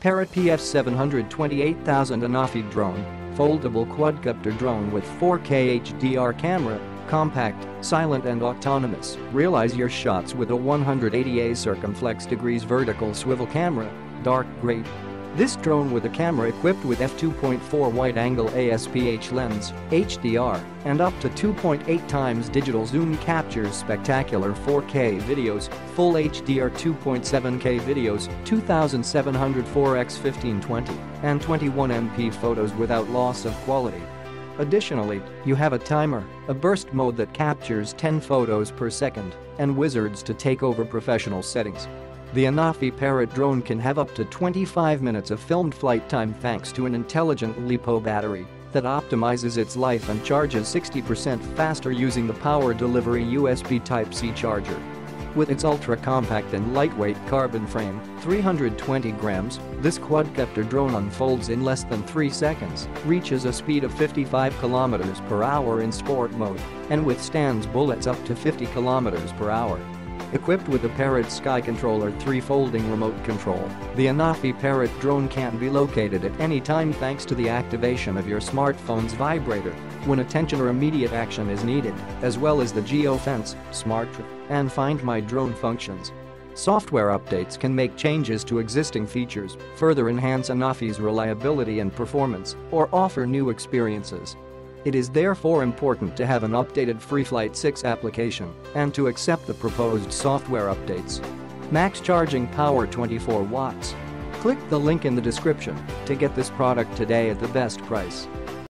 Parrot PF728000 ANAFI Drone, Foldable Quadcopter Drone with 4K HDR camera, compact, silent and autonomous. Realize your shots with a 180° circumflex degrees vertical swivel camera, dark gray. This drone with a camera equipped with f2.4 wide-angle ASPH lens, HDR, and up to 2.8 times digital zoom captures spectacular 4K videos, full HDR 2.7K videos, 2704x1520, and 21MP photos without loss of quality. Additionally, you have a timer, a burst mode that captures 10 photos per second, and wizards to take over professional settings. The ANAFI Parrot drone can have up to 25 minutes of filmed flight time thanks to an intelligent LiPo battery that optimizes its life and charges 60% faster using the power delivery USB Type-C charger. With its ultra-compact and lightweight carbon frame, 320 grams, this quadcopter drone unfolds in less than 3 seconds, reaches a speed of 55 km per hour in sport mode, and withstands bullets up to 50 km per hour. Equipped with a Parrot Skycontroller 3-folding remote control, the ANAFI Parrot drone can be located at any time thanks to the activation of your smartphone's vibrator when attention or immediate action is needed, as well as the Geofence, SmartRth, and Find My Drone functions. Software updates can make changes to existing features, further enhance ANAFI's reliability and performance, or offer new experiences. It is therefore important to have an updated FreeFlight 6 application and to accept the proposed software updates. Max charging power 24 watts. Click the link in the description to get this product today at the best price.